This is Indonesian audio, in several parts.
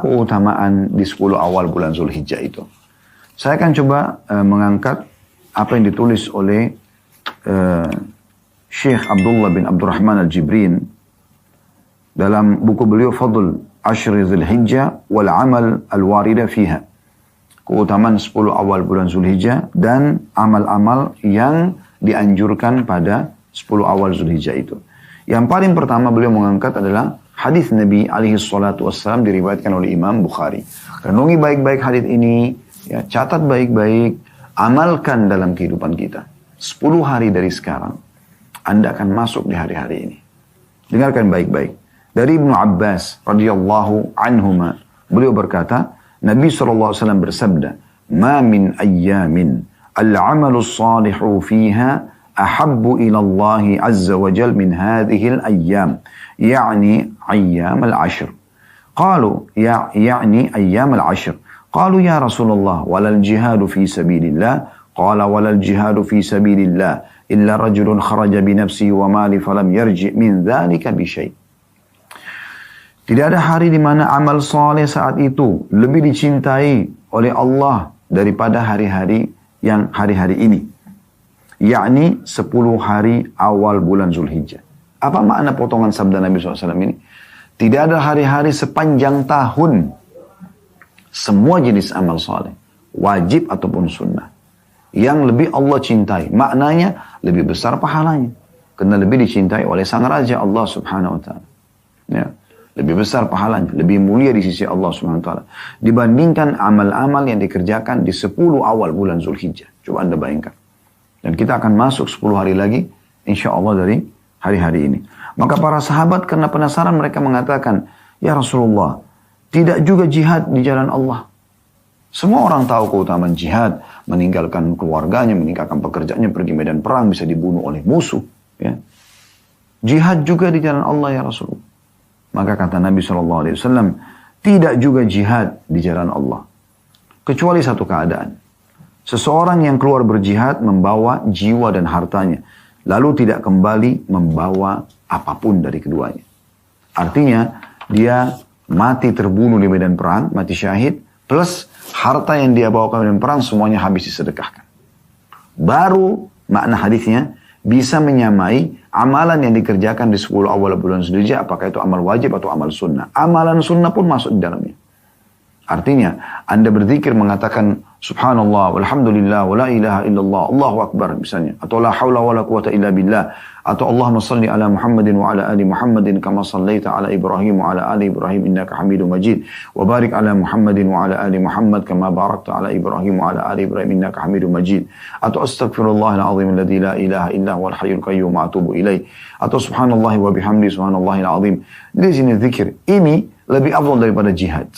keutamaan di 10 awal bulan Zulhijjah itu? Saya akan coba mengangkat apa yang ditulis oleh Syekh Abdullah bin Abdurrahman Al-Jibrin dalam buku beliau Fadl Ashri Zulhijjah wal Amal Al-Warida Fiha. Keutamaan 10 awal bulan Zulhijjah dan amal-amal yang dianjurkan pada 10 awal Zulhijjah itu. Yang paling pertama beliau mengangkat adalah hadis Nabi alaihi salatu wassalam diriwayatkan oleh Imam Bukhari. Renungi baik-baik hadis ini, ya, catat baik-baik, amalkan dalam kehidupan kita. 10 hari dari sekarang, Anda akan masuk di hari-hari ini. Dengarkan baik-baik. Dari Ibnu Abbas radhiyallahu anhuma, beliau berkata, Nabi SAW bersabda, "Ma min ayyamin al-'amalu as-salihu fiha ahabbu ila Allah azza wa jal min hadhihi al-ayyam, yani ayyam al-'ashr." Qalu yani ayyam al-'ashr. Qalu ya Rasulullah walal jihadu fi sabilillah. Qala walal jihadu fi sabilillah illa rajulun kharaja bi nafsihi wa mali falam yarji' min dhalika bi syai'. Tidak ada hari di mana amal soleh saat itu lebih dicintai oleh Allah daripada hari-hari ini. Yakni 10 hari awal bulan Zulhijjah. Apa makna potongan sabda Nabi SAW ini? Tidak ada hari-hari sepanjang tahun. Semua jenis amal soleh, wajib ataupun sunnah, yang lebih Allah cintai. Maknanya lebih besar pahalanya. Karena lebih dicintai oleh Sang Raja Allah Subhanahu Wa Taala. Ya. Lebih besar pahalanya, lebih mulia di sisi Allah Subhanahu Wa Taala dibandingkan amal-amal yang dikerjakan di 10 awal bulan Zulhijjah. Coba Anda bayangkan. Dan kita akan masuk 10 hari lagi, insya Allah dari hari-hari ini. Maka para sahabat karena penasaran mereka mengatakan, ya Rasulullah, tidak juga jihad di jalan Allah. Semua orang tahu keutamaan jihad, meninggalkan keluarganya, meninggalkan pekerjaannya, pergi medan perang, bisa dibunuh oleh musuh. Ya. Jihad juga di jalan Allah ya Rasulullah. Maka kata Nabi SAW, tidak juga jihad di jalan Allah. Kecuali satu keadaan. Seseorang yang keluar berjihad membawa jiwa dan hartanya. Lalu tidak kembali membawa apapun dari keduanya. Artinya, dia mati terbunuh di medan perang, mati syahid, plus harta yang dia bawa ke medan perang semuanya habis disedekahkan. Baru makna hadisnya bisa menyamai amalan yang dikerjakan di 10 awal bulan Zulhijjah, apakah itu amal wajib atau amal sunnah. Amalan sunnah pun masuk di dalamnya. Artinya, Anda berzikir mengatakan subhanallah, walhamdulillah, wa la ilaha illallah, Allahu akbar misalnya. Atau la hawla wa la quwata illa billah. Atau Allahumma salli ala Muhammadin wa ala ali Muhammadin kama sallaita ala Ibrahim wa ala ali Ibrahim innaka hamidun majid. Wa barik ala Muhammadin wa ala ali Muhammad kama barakta ala Ibrahim wa ala ali Ibrahim innaka hamidun majid. Atau astaghfirullahal azim alladzi la ilaha illa huwal hayyul qayyum wa atubu ilaih. Atau subhanallah wa bihamdi subhanallahil azim. Di sini zikir ini lebih afdal daripada jihad.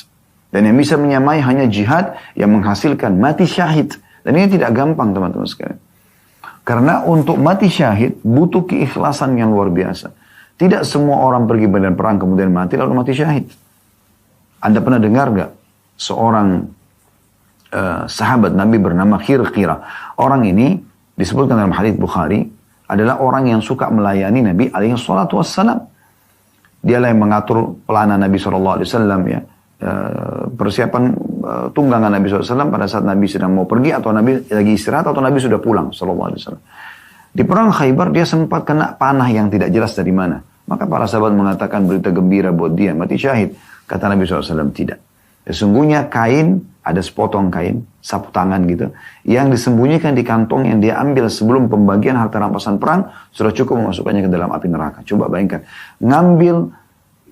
Dan yang bisa menyamai hanya jihad yang menghasilkan mati syahid. Dan ini tidak gampang teman-teman sekalian. Karena untuk mati syahid butuh keikhlasan yang luar biasa. Tidak semua orang pergi medan perang kemudian mati lalu mati syahid. Anda pernah dengar gak seorang sahabat Nabi bernama Khirqirah. Orang ini disebutkan dalam hadits Bukhari adalah orang yang suka melayani Nabi alaihi salatu wassalam. Dialah yang mengatur pelanan Nabi SAW ya. Persiapan tunggangan Nabi SAW pada saat Nabi sedang mau pergi atau Nabi lagi istirahat atau Nabi sudah pulang SAW. Di perang Khaybar dia sempat kena panah yang tidak jelas dari mana. Maka para sahabat mengatakan berita gembira buat dia mati syahid. Kata Nabi SAW tidak. Sesungguhnya kain, ada sepotong kain, sapu tangan gitu, yang disembunyikan di kantong yang dia ambil sebelum pembagian harta rampasan perang sudah cukup memasukkannya ke dalam api neraka. Coba bayangkan, ngambil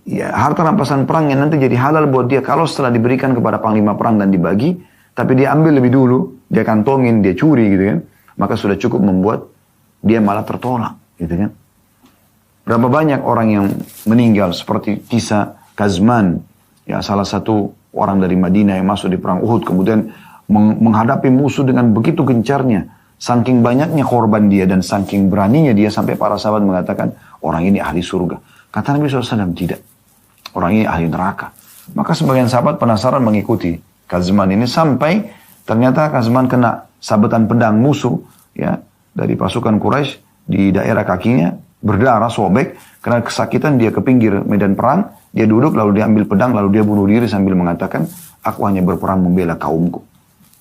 ya, harta rampasan perang yang nanti jadi halal buat dia kalau setelah diberikan kepada panglima perang dan dibagi, tapi dia ambil lebih dulu, dia kantongin, dia curi gitu kan, maka sudah cukup membuat dia malah tertolak gitu kan. Berapa banyak orang yang meninggal seperti kisah Kazman, ya salah satu orang dari Madinah yang masuk di perang Uhud kemudian menghadapi musuh dengan begitu gencarnya, saking banyaknya korban dia dan saking beraninya dia sampai para sahabat mengatakan orang ini ahli surga. Kata Nabi SAW tidak. Orang ini ahli neraka. Maka sebagian sahabat penasaran mengikuti Kazman ini sampai ternyata Kazman kena sabetan pedang musuh ya dari pasukan Quraisy di daerah kakinya berdarah sobek karena kesakitan dia ke pinggir medan perang Dia duduk lalu dia ambil pedang lalu dia bunuh diri sambil mengatakan, aku hanya berperang membela kaumku.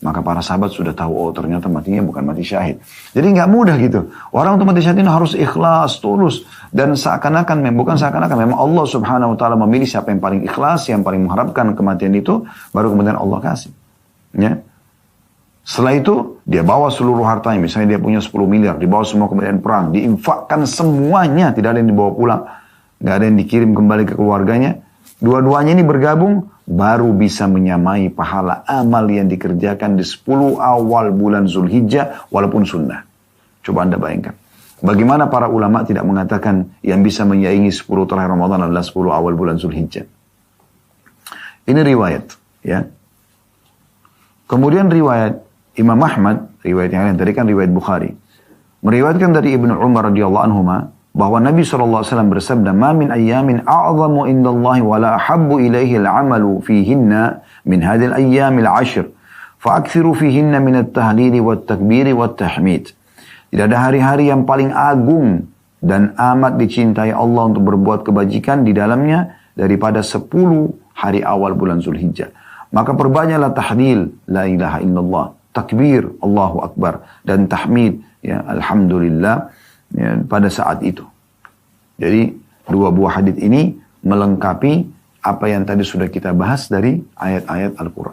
Maka para sahabat sudah tahu, oh ternyata matinya bukan mati syahid. Jadi nggak mudah gitu. Orang untuk mati syahid ini harus ikhlas, tulus. Dan seakan-akan, bukan seakan-akan, memang Allah subhanahu wa ta'ala memilih siapa yang paling ikhlas, yang paling mengharapkan kematian itu, baru kemudian Allah kasih. Ya. Setelah itu, dia bawa seluruh hartanya. Misalnya dia punya 10 miliar, dibawa semua kemudian perang. Diinfakkan semuanya, tidak ada yang dibawa pulang. Nggak ada yang dikirim kembali ke keluarganya. Dua-duanya ini bergabung, baru bisa menyamai pahala amal yang dikerjakan di 10 awal bulan Zulhijjah walaupun sunnah. Coba Anda bayangkan. Bagaimana para ulama tidak mengatakan yang bisa menyaingi 10 terakhir Ramadan adalah 10 awal bulan Zulhijjah. Ini riwayat. Ya. Kemudian riwayat Imam Ahmad, riwayat yang lain, tadi kan riwayat Bukhari. Meriwayatkan dari Ibnu Umar radhiyallahu anhuma bahwa Nabi SAW bersabda, "Ma min ayyamin a'zamu indallahi wa la ahabbu ilaihi al-'amalu fihinna min hadhil ayyamil 'ashr. Fa'akthiru fihinna min at-tahlili wat-takbiri wat-tahmid." Tidak ada hari-hari yang paling agung dan amat dicintai Allah untuk berbuat kebajikan di dalamnya daripada 10 hari awal bulan Zulhijjah. Maka perbanyaklah tahlil, la ilaha illallah, takbir, Allahu Akbar, dan tahmid, ya, alhamdulillah, ya, pada saat itu. Jadi dua buah hadits ini melengkapi apa yang tadi sudah kita bahas dari ayat-ayat Al-Quran.